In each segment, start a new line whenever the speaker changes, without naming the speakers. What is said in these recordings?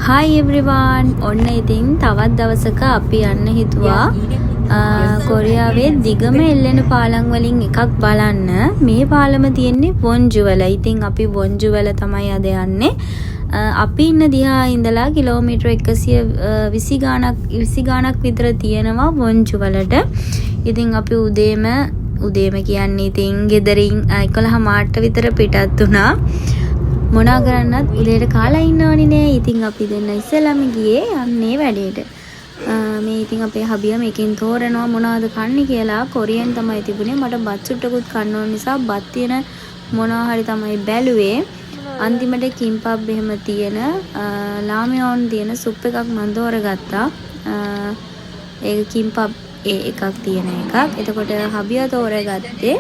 Hi everyone. ඔන්න ඉතින් තවත් දවසක අපි යන්න හිතුවා කොරියාවේ දිගම එල්ලෙන පාලම් වලින් එකක් බලන්න. මේ පාලම තියෙන්නේ වොන්ජු වල. ඉතින් අපි වොන්ජු වල තමයි අද යන්නේ. අපි ඉන්න දිහා ඉඳලා කිලෝමීටර් 120 ගාණක් විතර තියෙනවා වොන්ජු වලට. ඉතින් අපි උදේම කියන්නේ ඉතින් ගෙදරින් 11 මාට විතර පිටත් වුණා. මොනා කරන්නත් උදේට කාලා ඉන්න ඕනේ නේ. ඉතින් අපි දෙන්න ඉස්සෙල්ලාම ගියේ යන්නේ වැඩේට. මේ ඉතින් අපේ හබියා මේකෙන් තෝරනවා මොනවද කන්නේ කියලා. කොරියන් තමයි තිබුණේ. මට බත් සුට්ටකුත් කන්න ඕන නිසා බත් තියෙන මොනවා හරි තමයි බැලුවේ. අන්තිමට කිම්පබ් එහෙම තියෙන ලාමියෝන් තියෙන සුප් එකක් මම තෝරගත්තා. ඒක කිම්පබ් එකක් තියෙන එකක්. එතකොට හබියා තෝරගත්තේ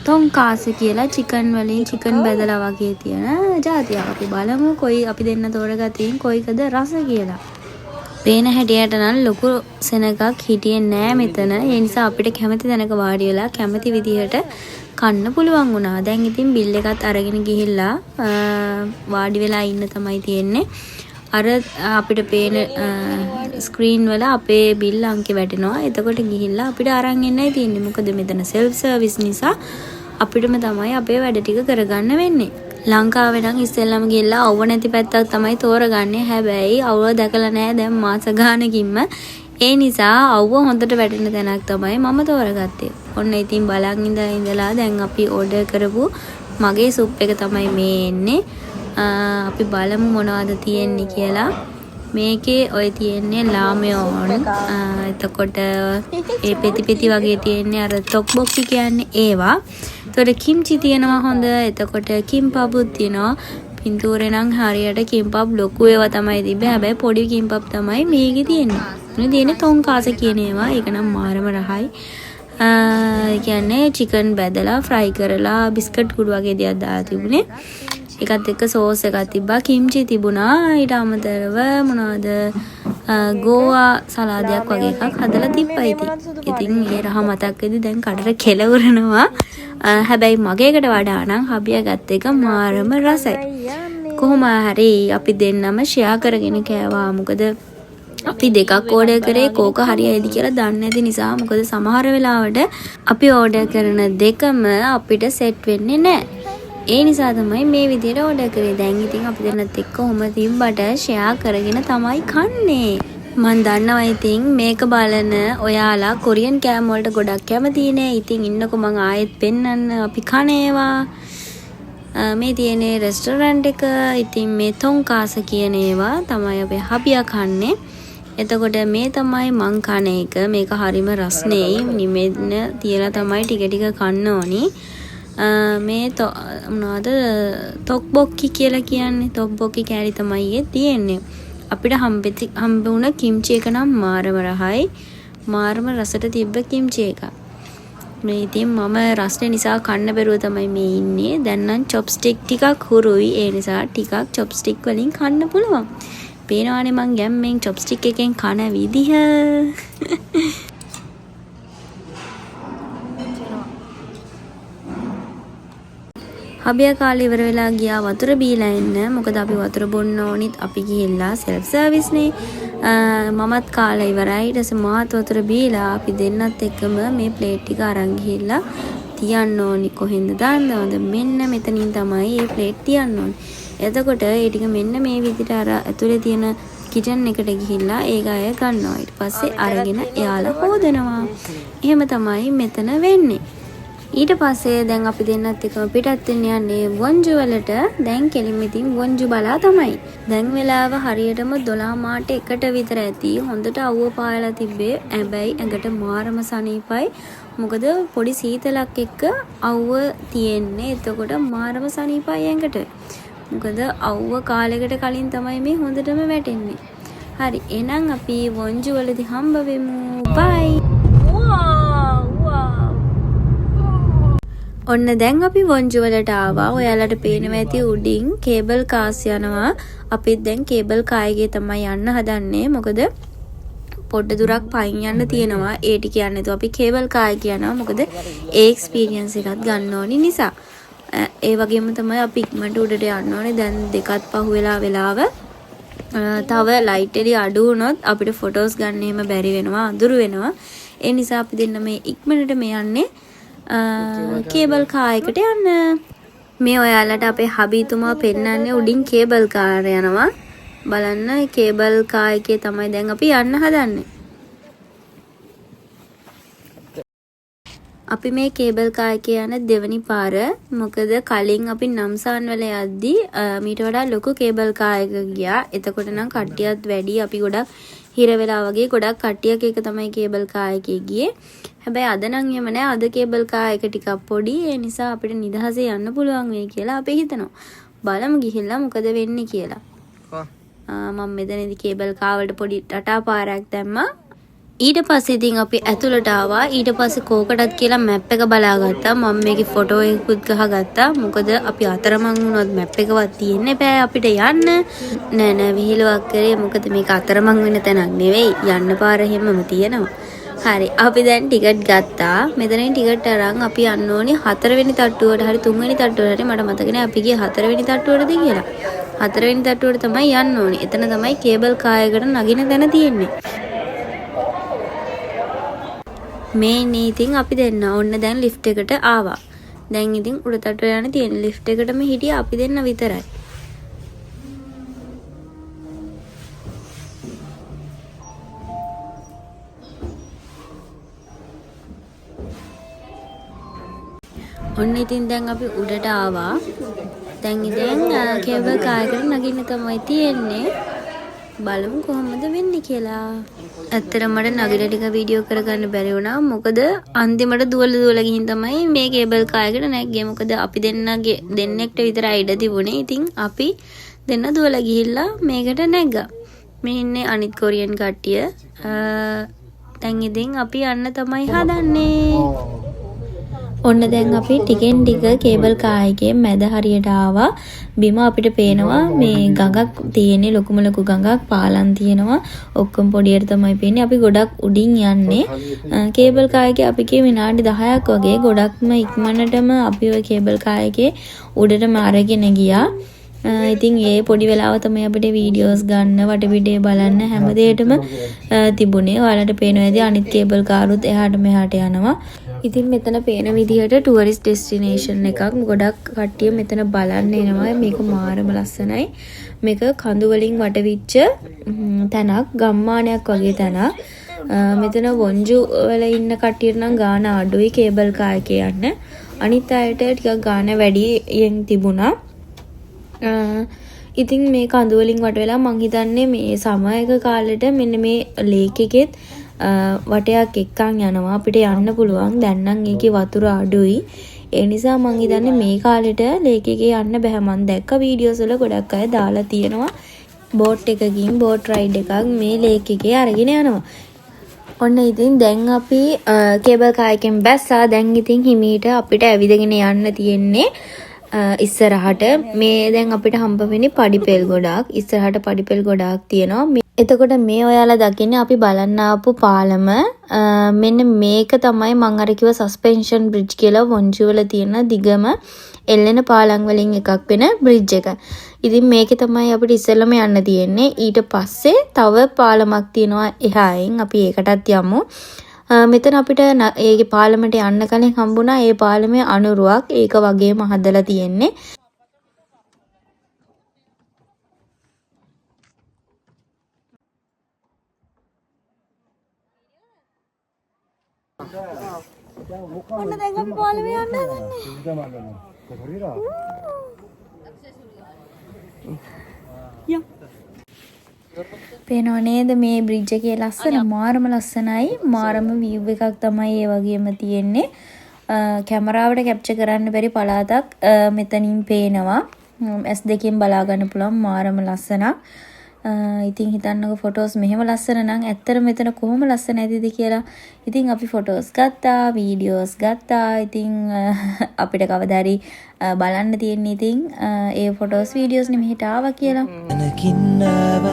තොන්කාස කියලා චිකන් වලින් චිකන් බෙදලා වගේ තියෙන જાතියක්. අපි බලමු කොයි අපි දෙන්න තෝරගත්තේ කොයිකද රස කියලා. පේන හැටියට නම් ලොකු සෙනගක් හිටියේ නෑ මෙතන. ඒ නිසා අපිට කැමති තැනක වාඩි වෙලා කැමති විදිහට කන්න පුළුවන් වුණා. දැන් ඉතින් බිල් එකත් අරගෙන ගිහිල්ලා වාඩි වෙලා ඉන්න තමයි තියෙන්නේ. අර අපිට පේන ස්ක්‍රීන් වල අපේ බිල් අංකේ වැටෙනවා. එතකොට ගිහිල්ලා අපිට අරන් එන්නයි තියෙන්නේ. මොකද මෙතන සෙල්ෆ් සර්විස් නිසා අපිටම තමයි අපේ වැඩ ටික කරගන්න වෙන්නේ. ලංකාවේ නම් ඉස්සෙල්ලාම ගිහිල්ලා අවුව නැති පැත්තක් තමයි තෝරගන්නේ. හැබැයි අවුව දැකලා නැහැ දැන් මාස ගානකින්ම. ඒ නිසා අවුව හොඳට වැටෙන තැනක් තමයි මම තෝරගත්තේ. ඔන්න ඉතින් බලන් ඉඳලා දැන් අපි ඕඩර් කරපු මගේ සුප් එක තමයි මේ එන්නේ. අපි බලමු මොනවද තියෙන්නේ කියලා. මේකේ ඔය තියෙන්නේ ලාමියෝන්. එතකොට ඒ පෙති වගේ තියෙන්නේ අර තොක්බොක්කි කියන්නේ ඒවා. එතකොට කිම්චි තියෙනවා හොඳ. එතකොට කිම්පබුත් තියෙනවා. පින්තූරේ නම් හරියට කිම්පබ් ලොකු ඒවා තමයි තිබ්බේ. හැබැයි පොඩි කිම්පබ් තමයි මේකේ තියෙන්නේ. මේ තියෙන්නේ තොන්කාස කියන ඒවා. ඒක නම් මාරම රහයි. කියන්නේ චිකන් බෙදලා ෆ්‍රයි කරලා බිස්කට් කුඩු වගේ දේවල් දාලා තිබුණේ. ඒකත් එක්ක සෝස් එකක් තිබ්බා. කිම්චි තිබුණා. ඊට අමතරව මොනවද ගෝවා සලාදයක් වගේ එකක් හදලා තිබ්බා ඉතින් ඒ රහ මතක් වෙද්දි දැන් කඩට කෙලවරනවා. හැබැයි මගේකට වඩා නම් හබියා ගත්ත එක මාරම රසයි. කොහොම හරි අපි දෙන්නම ෂෙයා කරගෙන කෑවා. මොකද අපි දෙකක් ඕඩර් කරේ කෝක හරියයිද කියලා දන්නේ නැති නිසා. මොකද සමහර වෙලාවට අපි ඕඩර් කරන දෙකම අපිට සෙට් වෙන්නේ නැහැ. ඒ නිසා තමයි මේ විදිහට ඕඩර් කරේ. දැන් ඉතින් අපි දෙන්නත් එක්ක ඔහම තිබ්බට ෂෙයා කරගෙන තමයි කන්නේ. මම දන්නවා ඉතින් මේක බලන ඔයාලා කොරියන් කෑම වලට ගොඩක් කැමතිනේ. ඉතින් ඉන්නකො මම ආයෙත් පෙන්නන්න අපි කනේවා. මේ තියෙන රෙස්ටෝරන්ට් එක. ඉතින් මේ තොන්කාස කියන ඒවා තමයි අපේ හබියා කන්නේ. එතකොට මේ තමයි මං කන එක. මේක හරිම රස්නෙයි. නිමෙන්න තියලා තමයි ටික ටික කන්න ඕනි. මේ මොනවද තොක්බොක්කි කියලා කියන්නේ. තොක්බොක්කි කෑලි තමයි තියෙන්නේ. අපිට හම්බ වුණ කිම්චි එක නම් මාරම රහයි. මාරම රසට තිබ්බ කිම්චි එක. මේ ඉතින් මම රස්නේ නිසා කන්න බැරුව තමයි මේ ඉන්නේ. දැන් නම් චොප්ස්ටික් ටිකක් හුරුයි. ඒ නිසා ටිකක් චොප්ස්ටික් වලින් කන්න පුළුවන්. පේනවානේ මං ගැම්මෙන් චොප්ස්ටික් එකෙන් කන විදිහ. හබියා කාලේ ඉවර වෙලා ගියා වතුර බීලා එන්න. මොකද අපි වතුර බොන්න ඕනිත් අපි ගිහිල්ලා සෙල්ෆ් සර්විස් නේ. මමත් කාලා ඉවරයි. ඊට පස්සේ මාත් වතුර බීලා අපි දෙන්නත් එක්කම මේ ප්ලේට් ටික අරන් ගිහිල්ලා තියන්න ඕනි. කොහෙන්ද දාන්නවද? මෙන්න මෙතනින් තමයි මේ ප්ලේට් තියන්න ඕනි. එතකොට ඒ ටික මෙන්න මේ විදිහට අර ඇතුලේ තියෙන කිචන් එකට ගිහිල්ලා ඒක අය ගන්නවා. ඊට පස්සේ අරගෙන එයාලා හොදනවා. එහෙම තමයි මෙතන වෙන්නේ. ඊට පස්සේ දැන් අපි දෙන්නත් එක්කම පිටත් වෙන්න යන්නේ වොන්ජු වලට. දැන් කෙලින්ම ඉතින් වොන්ජු බලා තමයි. දැන් වෙලාව හරියටම 12 මාට 1ට විතර ඇති. හොඳට අවුව පායලා තිබ්බේ. හැබැයි ඇඟට මාරම සනීපයි. මොකද පොඩි සීතලක් එක්ක අවුව තියෙන්නේ. එතකොට මාරම සනීපයි ඇඟට. මොකද අවුව කාලයකට කලින් තමයි මේ හොඳටම වැටෙන්නේ. හරි එහෙනම් අපි වොන්ජු වලදී හම්බ වෙමු. බයි. ඔන්න දැන් අපි වොන්ජු වලට ආවා. ඔයාලට පේනවා ඇති උඩින් කේබල් කාස් යනවා. අපිත් දැන් කේබල් කායගේ තමයි යන්න හදන්නේ. මොකද පොඩ්ඩ දුරක් පයින් යන්න තියෙනවා. ඒ ටික යන්නේ නැතුව අපි කේබල් කාය කියනවා. මොකද ඒ එක්ස්පීරියන්ස් එකත් ගන්න ඕනි නිසා. ඒ වගේම තමයි අපි ඉක්මනට උඩට යන්න ඕනේ. දැන් දෙකත් පහු වෙලා වෙලාව තව ලයිට් එළිය අඩු වුණොත් අපිට ෆොටෝස් ගන්න එහෙම බැරි වෙනවා අඳුරු වෙනවා. ඒ නිසා අපි දෙන්න මේ ඉක්මනට මේ යන්නේ කේබල් කාර් එකට යන්න. මේ ඔයාලට අපේ හබීතුමා පෙන්නන්නේ උඩින් කේබල් කාර් යනවා. බලන්න කේබල් කාර් එකේ තමයි දැන් අපි යන්න හදන්නේ. අපි මේ කේබල් කාර් එකේ යන දෙවනි පාර. මොකද කලින් අපි නම්සාන් වල යද්දී මීට වඩා ලොකු කේබල් කාර් එකක ගියා. එතකොට නම් කට්ටියත් වැඩි. අපි ගොඩක් හිර වෙලා වගේ ගොඩක් කට්ටියක එක තමයි කේබල් කාර් එකේ ගියේ. හැබැයි අද නම් එහෙම නෑ. අද කේබල් කාර් එක ටිකක් පොඩි. ඒ නිසා අපිට නිදහසේ යන්න පුළුවන් වෙයි කියලා අපි හිතනවා. බලමු ගිහිල්ලා මොකද වෙන්නේ කියලා. මම මෙතනදී කේබල් කාර් වලට පොඩි ටටා පාරක් දැම්මා. ඊට පස්සේ ඉතින් අපි ඇතුළට ආවා. ඊට පස්සේ කෝකටත් කියලා මැප් එක බලාගත්තා. මම මේකේ ෆොටෝ එකකුත් ගහගත්තා. මොකද අපි අතරමං වුණොත් මැප් එකවත් තියෙන්න බෑ අපිට යන්න. නෑ විහිළුවක් කරේ. මොකද මේක අතරමං වෙන තැනක් නෙවෙයි. යන්න පාර හැමම තියෙනවා. හරි. අපි දැන් ටිකට් ගත්තා. මෙතනින් ටිකට් අරන් අපි යන්න ඕනේ 4 වෙනි තට්ටුවට හරි 3 වෙනි තට්ටුවට හරි. මට මතක නෑ අපි ගියේ 4 වෙනි තට්ටුවටද කියලා. 4 වෙනි තට්ටුවට තමයි යන්න ඕනේ. එතන තමයි කේබල් කාර් එකට නගින තැන තියෙන්නේ. මේ ඉතින් අපි දෙන්න ඔන්න දැන් ලිෆ්ට් එකට ආවා. දැන් ඉතින් උඩ තට්ටුවේ යන තියෙන ලිෆ්ට් එකටම හිටියා අපි දෙන්න විතරයි. ඔන්න ඉතින් දැන් අපි උඩට ආවා. දැන් ඉතින් කේබල් කාර් එකට නගින්න තමයි තියෙන්නේ. බලමු කොහොමද වෙන්නේ කියලා. ඇත්තටම මට නගිලා ටික වීඩියෝ කරගන්න බැරි වුණා. මොකද අන්තිමට දුවලා ගිහින් තමයි මේ කේබල් කාර් එකට නැග්ගේ. මොකද අපි දෙන්නෙක්ට විතරයි ඉඩ තිබුණේ. ඉතින් අපි දෙන්න දුවලා ගිහිල්ලා මේකට නැග්ගා. මේ ඉන්නේ අනිත් කොරියන් කට්ටිය. දැන් ඉතින් අපි යන්න තමයි හදන්නේ. ඔන්න දැන් අපි ටිකෙන් ටික කේබල් කාර් එකේ මැද හරියට ආවා. බිම අපිට පේනවා මේ ගඟක් තියෙන්නේ. ලොකුම ලොකු ගඟක් පාලම් තියෙනවා. ඔක්කොම පොඩියට තමයි පේන්නේ. අපි ගොඩක් උඩින් යන්නේ. කේබල් කාර් එකේ අපි කිය විනාඩි 10ක් වගේ ගොඩක්ම ඉක්මනටම අපි ওই කේබල් කාර් එකේ උඩටම අරගෙන ගියා. ඉතින් ඒ පොඩි වෙලාව තමයි අපිට වීඩියෝස් ගන්න වටපිටේ බලන්න හැම දෙයකටම තිබුණේ. ඔයාලට පේනවා ඇති අනිත් කේබල් කාරුත් එහාට මෙහාට යනවා. ඉතින් මෙතන පේන විදිහට ටුවරිස්ට් ඩෙස්ටිනේෂන් එකක්. ගොඩක් කට්ටිය මෙතන බලන්න එනවා. මේක මාරම ලස්සනයි. මේක කඳු වලින් වටවිච්ච තැනක්. ගම්මානයක් වගේ තැනක්. මෙතන වොන්ජු වල ඉන්න කට්ටියට නම් ගාන අඩුයි කේබල් කාර් එකේ යන්න. අනිත් අයට ටිකක් ගාන වැඩියෙන් තිබුණා. ඉතින් මේ කඳු වලින් වට වෙලා මං හිතන්නේ මේ සමයක කාලෙට මෙන්න මේ ලේක් එකෙත් වටයක් එක්කන් යනවා අපිට යන්න පුළුවන්. දැන් නම් ඒකේ වතුර අඩුයි. ඒ නිසා මං හිතන්නේ මේ කාලෙට ලේක් එකේ යන්න බෑ. මං දැක්ක වීඩියෝස් වල ගොඩක් අය දාලා තියෙනවා. බෝට් එකකින් බෝට් රයිඩ් එකක් මේ ලේක් එකේ අරගෙන යනවා. ඔන්න ඉතින් දැන් අපි කේබල් කාර් එකෙන් බැස්සා. දැන් ඉතින් හිමීට අපිට ඇවිදගෙන යන්න තියෙන්නේ ඉස්සරහට. මේ දැන් අපිට හම්බ වෙන්නේ පඩිපෙල් ගොඩක්. ඉස්සරහට පඩිපෙල් ගොඩක් තියෙනවා. එතකොට මේ ඔයාලා දකින්නේ අපි බලන්න ආපු පාලම. මෙන්න මේක තමයි මං අර කිව්ව සස්පෙන්ෂන් බ්‍රිජ් කියලා වොන්ජු වල තියෙන දිගම එල්ලෙන පාලම් වලින් එකක් වෙන බ්‍රිජ් එක. ඉතින් මේකේ තමයි අපිට ඉස්සෙල්ලම යන්න තියෙන්නේ. ඊට පස්සේ තව පාලමක් තියෙනවා එහායින්. අපි ඒකටත් යමු. මෙතන අපිට ඒකේ පාලමට යන්න කලින් හම්බුණා ඒ පාලමේ අනුරුවක්. ඒක වගේම හදලා තියෙන්නේ. ඔන්න දැන් අපි පාලමේ යන්න හදන්නේ. පේනව නේද මේ බ්‍රිජ් එකේ ලස්සන මාරම ලස්සනයි. මාරම view එකක් තමයි ඒ වගේම තියෙන්නේ. කැමරාවට කැප්චර් කරන්න බැරි පළාතක් මෙතනින් පේනවා. S2කින් බලා ගන්න පුළුවන් මාරම ලස්සනක්. ඉතින් හිතන්නකො ෆොටෝස් මෙහෙම ලස්සන නම් ඇත්තට මෙතන කොහොම ලස්සන ඇතිද කියලා. ඉතින් අපි ෆොටෝස් ගත්තා, වීඩියෝස් ගත්තා. ඉතින් අපිට කවදා හරි බලන්න තියෙන්නේ ඉතින් ඒ ෆොටෝස් වීඩියෝස් නේ මෙහෙට ආවා කියලා.
අනකින්නව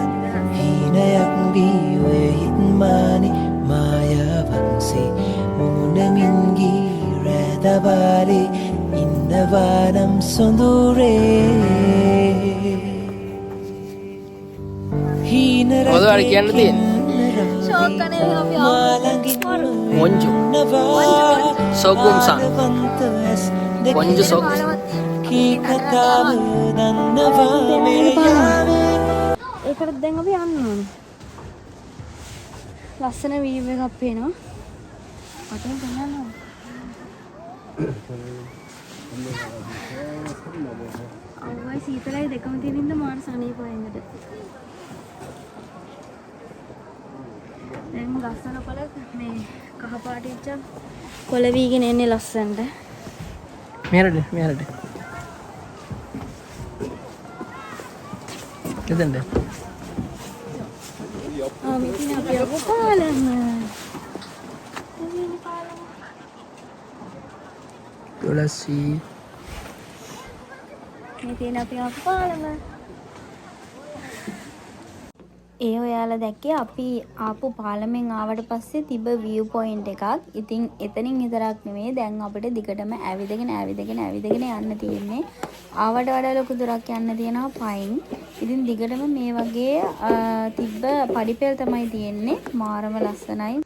හීනයක් වී ඔය හිත්මානි මායාවන්සේ මුනමින් ගී රැදවාරේ ඉන්නවානම් සොඳුරේ
මොකද වර කියන්න තියෙන්නේ?
ෂෝක් කනේ අපි
මොන්ජු. සෝගුම්සන්. මොන්ජු සෝක්.
ඒකට දැන් අපි යන්න ඕනේ. ලස්සන වීව් එකක් පේනවා. අතෙන් බලන්න. අවුයි සීතලයි දෙකම තියෙන ඉඳ මාර සනීප වෙන්නද. දැන් ලස්සන කොළ මේ කහ පාටිච්ච කොළ වීගෙන එන්නේ ලස්සනට.
මෙහෙරට. එතෙන්ද?
මෙතන අපි ආපු පාලම.
තුලසි.
මෙතන අපි ආපු පාලම. ඒ ඔයාලා දැක්කේ අපි ආපු පාලමෙන් ආවට පස්සේ තිබ්බ view point එකක්. ඉතින් එතනින් විතරක් නෙමෙයි දැන් අපිට දිගටම ඇවිදගෙන යන්න තියෙන්නේ. ආවට වඩා ලොකු දුරක් යන්න තියෙනවා පයින්. ඉතින් දිගටම මේ වගේ තිබ්බ පඩිපෙළ තමයි තියෙන්නේ. මාරම ලස්සනයි.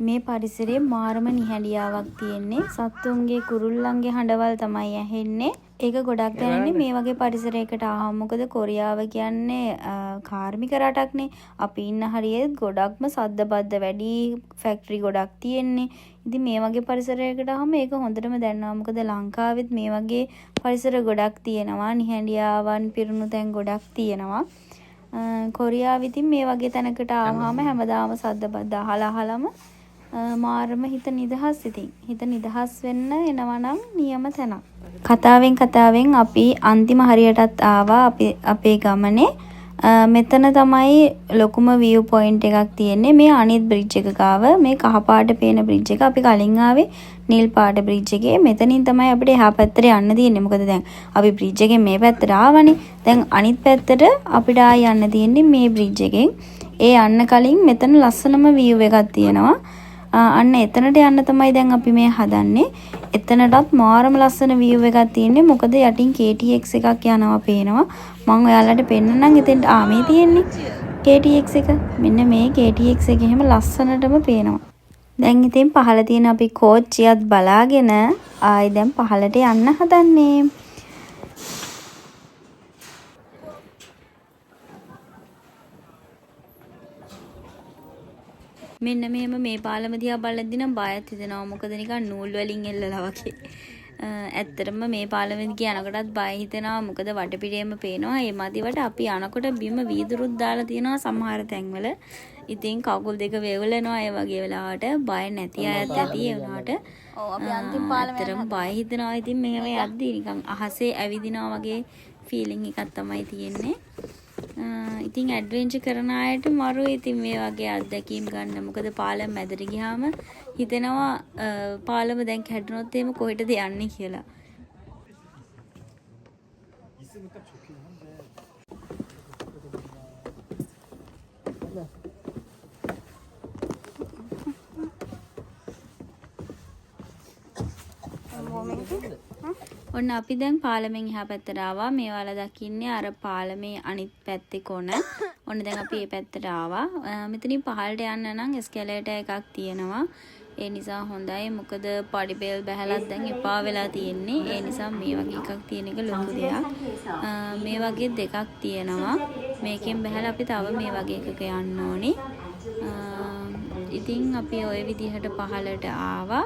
මේ පරිසරයේ මාරම නිහඬියාවක් තියෙන්නේ. සත්තුන්ගේ කුරුල්ලන්ගේ හඬවල් තමයි ඇහෙන්නේ. ඒක ගොඩක් දැනෙන්නේ මේ වගේ පරිසරයකට ආවම. මොකද කොරියාව කියන්නේ කාර්මික රටක්නේ. අපි ඉන්න හරියෙත් ගොඩක්ම සද්ද බද්ද වැඩි, ෆැක්ටරි ගොඩක් තියෙන්නේ. ඉතින් මේ වගේ පරිසරයකට ආවම ඒක හොඳටම දැනෙනවා. මොකද ලංකාවෙත් මේ වගේ පරිසර ගොඩක් තියෙනවා. නිහඬියාවන් පිරුණු තැන් ගොඩක් තියෙනවා. කොරියාව ඉතින් මේ වගේ තැනකට ආවම හැමදාම සද්ද බද්ද අහලම මාරම හිත නිදහස්. ඉතින් හිත නිදහස් වෙන්න එනවා නම් නියම තැනක්. කතාවෙන් අපි අන්තිම හරියටත් ආවා අපේ ගමනේ. මෙතන තමයි ලොකුම view point එකක් තියෙන්නේ. මේ අනිත් බ්‍රිජ් එක ගාව මේ කහ පාට පේන බ්‍රිජ් එක. අපි කලින් ආවේ නිල් පාට බ්‍රිජ් එකේ. මෙතනින් තමයි අපිට එහා පැත්තට යන්න තියෙන්නේ. මොකද දැන් අපි බ්‍රිජ් එකෙන් මේ පැත්තට ආවනේ. දැන් අනිත් පැත්තට අපිට ආය යන්න තියෙන්නේ මේ බ්‍රිජ් එකෙන්. ඒ යන්න කලින් මෙතන ලස්සනම view එකක් තියෙනවා. අන්න එතනට යන්න තමයි දැන් අපි මේ හදන්නේ. එතනටත් මාරම ලස්සන view එකක් තියෙන්නේ. මොකද යටින් KTX එකක් යනවා පේනවා. මම ඔයාලට පෙන්නන්නම් එතෙන්ට මේ තියෙන්නේ KTX එක. මෙන්න මේ KTX එක එහෙම ලස්සනටම පේනවා. දැන් ඉතින් පහළ තියෙන අපි කෝච්චියත් බලාගෙන ආයි දැන් පහළට යන්න හදන්නේ. මෙන්න මෙහෙම මේ පාලම දිහා බලද්දි නම් බයත් හිතෙනවා. මොකද නිකන් නූල් වලින් එල්ලලා වගේ. ඇත්තටම මේ පාලම දිහා යනකොටත් බය හිතෙනවා. මොකද වටපිටේම පේනවා. ඒ මදිවට අපි යනකොට බිම වීදුරුත් දාලා තියෙනවා සමහර තැන්වල. ඉතින් කකුල් දෙක වේවලනවා. ඒ වගේ වෙලාවට බය නැති අයත් ඇති ඒ වුණාට. ඔව් අපි අන්තිම පාලම බය හිතෙනවා. ඉතින් මෙහෙම යද්දි නිකන් අහසේ ඇවිදිනවා වගේ ෆීලිං එකක් තමයි තියෙන්නේ. ඉතින් ඇඩ්වෙන්චර් කරන අයට මරු ඉතින් මේ වගේ අත්දැකීම් ගන්න. මොකද පාලම මැදට ගියාම හිතෙනවා පාලම දැන් කැඩුනොත් එහෙම කොහෙටද යන්නේ කියලා. ඔන්න අපි දැන් පාලමෙන් එහා පැත්තට ආවා. මේ ඔයාලා දකින්නේ අර පාලමේ අනිත් පැත්තේ කොන. ඔන්න දැන් අපි මේ පැත්තට ආවා. මෙතනින් පහළට යන්න නම් එස්කැලේටර් එකක් තියෙනවා. ඒ නිසා හොඳයි. මොකද පඩිපෙළ බහැලත් දැන් එපා වෙලා තියෙන්නේ. ඒ නිසා මේ වගේ එකක් තියෙන එක ලොකු දෙයක්. මේ වගේ දෙකක් තියෙනවා. මේකෙන් බහැලා අපි තව මේ වගේ එකක යන්න ඕනේ. ඉතින් අපි ওই විදිහට පහළට ආවා.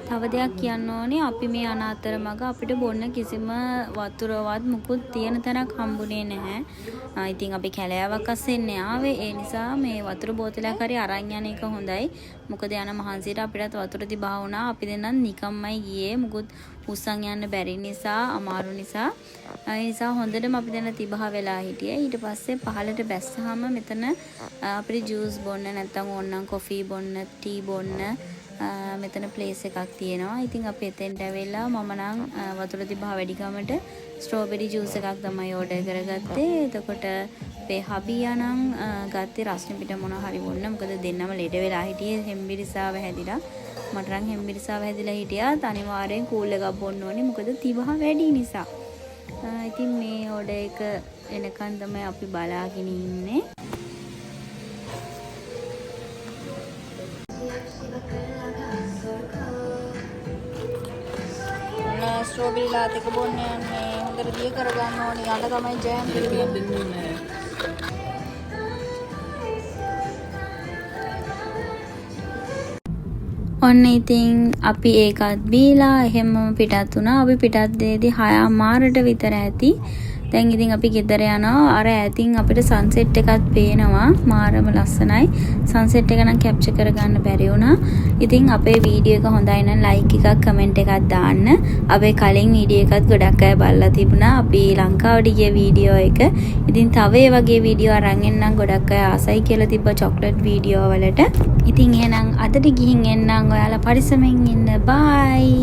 තව දෙයක් කියන්න ඕනේ. අපි මේ අනාතරමඟ අපිට බොන්න කිසිම වතුරවත් මුකුත් තියෙන තැනක් හම්බුනේ නැහැ. ඉතින් අපි කැලෑවක් අස්සෙන් ආවේ. ඒ නිසා මේ වතුර බෝතලයක් හරි අරන් යන එක හොඳයි. මොකද යන මහන්සියට අපිටත් වතුර තිබා වුණා. අපි දෙන්නත් නිකම්මයි ගියේ. මුකුත් උස්සන් යන්න බැරි නිසා, අමාරු නිසා. ඒ නිසා හොඳටම අපි දෙන්න තිබහා වෙලා හිටියේ. ඊට පස්සේ පහළට බැස්සහම මෙතන අපිට ජූස් බොන්න නැත්නම් ඕනනම් කොෆි බොන්න, ටී බොන්න මෙතන ප්ලේස් එකක් තියෙනවා. ඉතින් අපි එතෙන්ට ඇවිල්ලා මම නම් වතුර තිබහා වැඩි ගමට ස්ට්‍රෝබෙරි ජූස් එකක් තමයි ඕඩර් කරගත්තේ. එතකොට අපේ හබියා නම් ගත්තේ රස්නේ පිට මොන හරි වුණා. මොකද දෙන්නම ලෙඩ වෙලා හිටියේ හෙම්බිරිසාව හැදිලා. මට නම් හෙම්බිරිසාව හැදිලා හිටියා. අනිවාර්යෙන් කූල් එකක් බොන්න ඕනේ. මොකද තිබහ වැඩි නිසා. ඉතින් මේ ඕඩර් එක එනකන් තමයි අපි බලාගෙන ඉන්නේ. ස්ට්‍රෝබෙරි ලාතක බොන්න යන්නේ. හොඳට දිය කරගන්න ඕනේ. යට තමයි ජෑම් දෙන්නේ. ඔන්න ඉතින් අපි ඒකත් බීලා එහෙම පිටත් වුණා. අපි පිටත් දෙදී 6:00 විතර ඇති. දැන් ඉතින් අපි ගෙදර යනවා. අර ඈතින් අපිට සන්සෙට් එකක් පේනවා. මාරම ලස්සනයි. සන්සෙට් එක නම් කැප්චර් කරගන්න බැරි වුණා. ඉතින් අපේ වීඩියෝ එක හොඳයි නම් ලයික් එකක් කමෙන්ට් එකක් දාන්න. අපේ කලින් වීඩියෝ එකත් ගොඩක් අය බලලා තිබුණා. අපි ලංකාවට ගිය වීඩියෝ එක. ඉතින් තව ඒ වගේ වීඩියෝ අරන් එන්නම් ගොඩක් අය ආසයි කියලා තිබ්බ චොක්ලට් වීඩියෝ වලට. ඉතින් එහෙනම් අදට ගිහින් එන්නම්. ඔයාලා පරිස්සමෙන් ඉන්න. බයි.